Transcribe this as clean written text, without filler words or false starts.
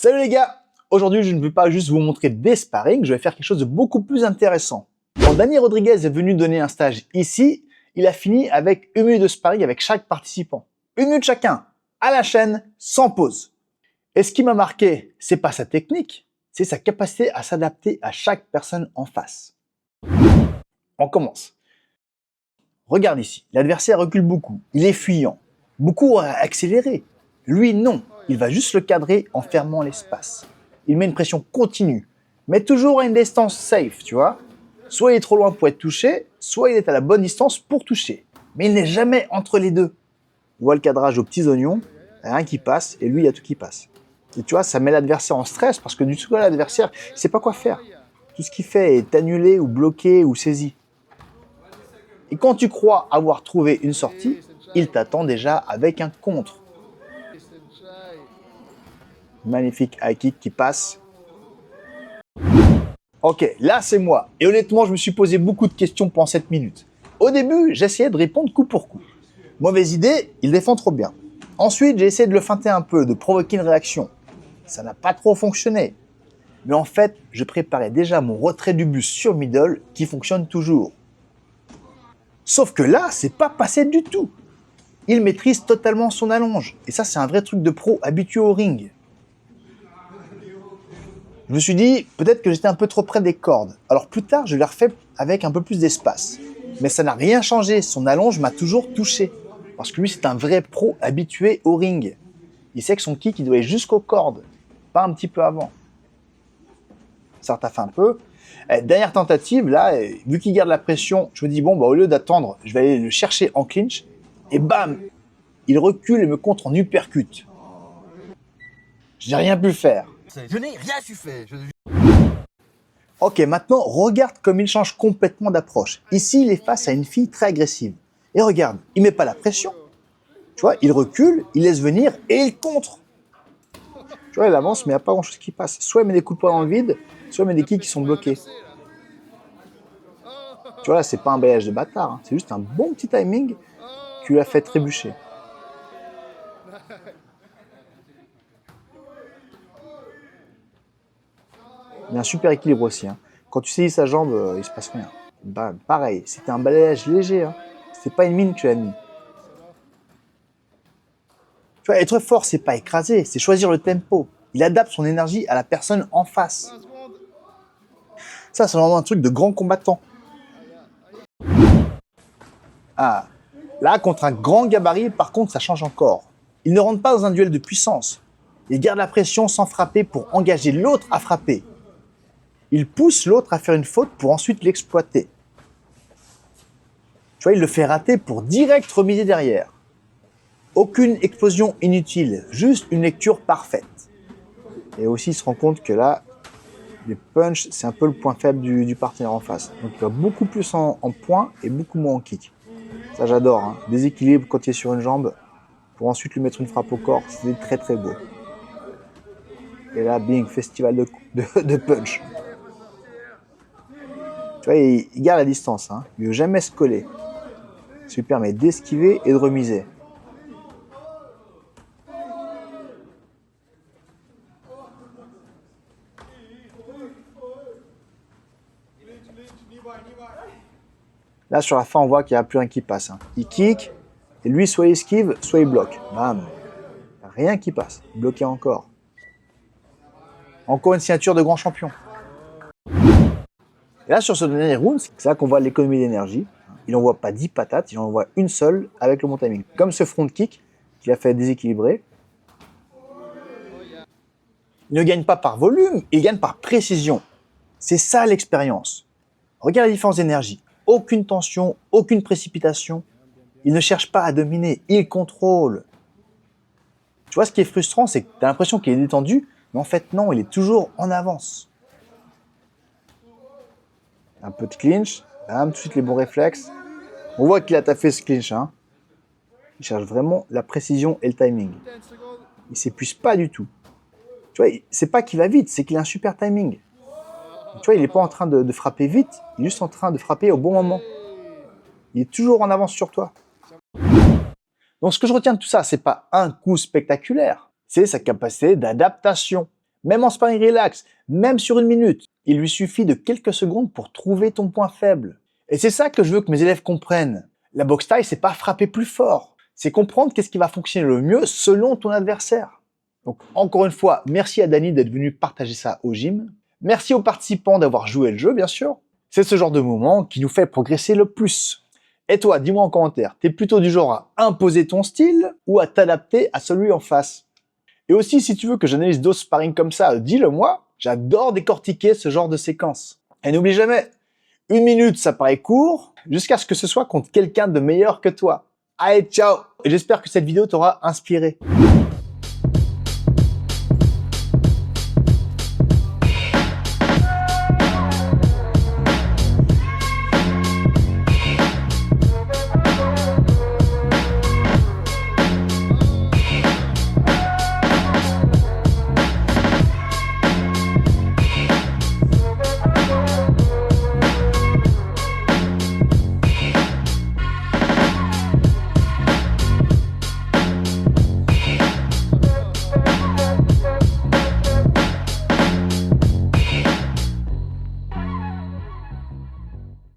Salut les gars! Aujourd'hui, je ne veux pas juste vous montrer des sparring, je vais faire quelque chose de beaucoup plus intéressant. Quand Dani Rodriguez est venu donner un stage ici, il a fini avec 1 minute de sparring avec chaque participant. 1 minute chacun, à la chaîne, sans pause. Et ce qui m'a marqué, c'est pas sa technique, c'est sa capacité à s'adapter à chaque personne en face. On commence. Regarde ici, l'adversaire recule beaucoup, il est fuyant. Beaucoup auraient accéléré. Lui, non, il va juste le cadrer en fermant l'espace. Il met une pression continue, mais toujours à une distance safe, tu vois. Soit il est trop loin pour être touché, soit il est à la bonne distance pour toucher. Mais il n'est jamais entre les deux. On voit le cadrage aux petits oignons, rien qui passe, et lui, il y a tout qui passe. Et tu vois, ça met l'adversaire en stress, parce que du coup, l'adversaire, il ne sait pas quoi faire. Tout ce qu'il fait est annulé, ou bloqué, ou saisi. Et quand tu crois avoir trouvé une sortie, il t'attend déjà avec un contre. Magnifique high kick qui passe. Ok, là c'est moi. Et honnêtement, je me suis posé beaucoup de questions pendant 7 minutes. Au début, j'essayais de répondre coup pour coup. Mauvaise idée, il défend trop bien. Ensuite, j'ai essayé de le feinter un peu, de provoquer une réaction. Ça n'a pas trop fonctionné. Mais en fait, je préparais déjà mon retrait du bus sur middle qui fonctionne toujours. Sauf que là, c'est pas passé du tout. Il maîtrise totalement son allonge. Et ça, c'est un vrai truc de pro habitué au ring. Je me suis dit, peut-être que j'étais un peu trop près des cordes. Alors plus tard, je l'ai refait avec un peu plus d'espace. Mais ça n'a rien changé, son allonge m'a toujours touché. Parce que lui, c'est un vrai pro habitué au ring. Il sait que son kick, il doit aller jusqu'aux cordes, pas un petit peu avant. Ça retaffe un peu. Dernière tentative, là, vu qu'il garde la pression, je me dis, bon, bah, au lieu d'attendre, je vais aller le chercher en clinch. Et bam, il recule et me contre en uppercut. Je n'ai rien pu faire. Je n'ai rien su faire. Ok, maintenant, regarde comme il change complètement d'approche. Ici, il est face à une fille très agressive. Et regarde, il met pas la pression. Tu vois, il recule, il laisse venir et il contre. Tu vois, il avance, mais il n'y a pas grand-chose qui passe. Soit il met des coups de poing dans le vide, soit il met des kicks qui sont bloqués. Tu vois, là, c'est pas un balayage de bâtard. Hein. C'est juste un bon petit timing qui lui a fait trébucher. Il y a un super équilibre aussi. Hein. Quand tu saisis sa jambe, il se passe rien. Bah, pareil, c'était un balayage léger. Hein. C'est pas une mine que tu as mis. Tu vois, être fort, c'est pas écraser, c'est choisir le tempo. Il adapte son énergie à la personne en face. Ça, c'est vraiment un truc de grand combattant. Ah, là, contre un grand gabarit, par contre, ça change encore. Il ne rentre pas dans un duel de puissance. Il garde la pression sans frapper pour engager l'autre à frapper. Il pousse l'autre à faire une faute pour ensuite l'exploiter. Tu vois, il le fait rater pour direct remiser derrière. Aucune explosion inutile, juste une lecture parfaite. Et aussi, il se rend compte que là, les punchs, c'est un peu le point faible du partenaire en face. Donc, il va beaucoup plus en points et beaucoup moins en kick. Ça, j'adore. Hein. Déséquilibre quand il est sur une jambe, pour ensuite lui mettre une frappe au corps, c'est très très beau. Et là, bing, festival de punch. Tu vois, il garde la distance. Hein. Il ne veut jamais se coller. Ça lui permet d'esquiver et de remiser. Là, sur la fin, on voit qu'il n'y a plus rien qui passe. Hein. Il kick, et lui, soit il esquive, soit il bloque. Bam. Il n'y a rien qui passe. Bloqué encore. Encore une signature de grand champion. Et là, sur ce dernier round, c'est là qu'on voit l'économie d'énergie. Il n'envoie pas 10 patates, il en envoie une seule avec le bon timing. Comme ce front kick qu'il a fait déséquilibrer. Il ne gagne pas par volume, il gagne par précision. C'est ça l'expérience. Regarde la différence d'énergie. Aucune tension, aucune précipitation. Il ne cherche pas à dominer, il contrôle. Tu vois, ce qui est frustrant, c'est que tu as l'impression qu'il est détendu, mais en fait non, il est toujours en avance. Un peu de clinch, bam, tout de suite les bons réflexes. On voit qu'il a taffé ce clinch. Hein. Il cherche vraiment la précision et le timing. Il ne s'épuise pas du tout. Tu vois, c'est pas qu'il va vite, c'est qu'il a un super timing. Tu vois, il n'est pas en train de frapper vite, il est juste en train de frapper au bon moment. Il est toujours en avance sur toi. Donc ce que je retiens de tout ça, c'est pas un coup spectaculaire, c'est sa capacité d'adaptation. même en sparring relax, même sur 1 minute. Il lui suffit de quelques secondes pour trouver ton point faible. Et c'est ça que je veux que mes élèves comprennent. La boxe thaï, c'est pas frapper plus fort, c'est comprendre qu'est-ce qui va fonctionner le mieux selon ton adversaire. Donc encore une fois, merci à Dany d'être venu partager ça au gym. Merci aux participants d'avoir joué le jeu, bien sûr. C'est ce genre de moment qui nous fait progresser le plus. Et toi, dis-moi en commentaire, t'es plutôt du genre à imposer ton style ou à t'adapter à celui en face? Et aussi, si tu veux que j'analyse d'autres sparring comme ça, dis-le moi. J'adore décortiquer ce genre de séquence. Et n'oublie jamais, 1 minute, ça paraît court, jusqu'à ce que ce soit contre quelqu'un de meilleur que toi. Allez, ciao! Et j'espère que cette vidéo t'aura inspiré.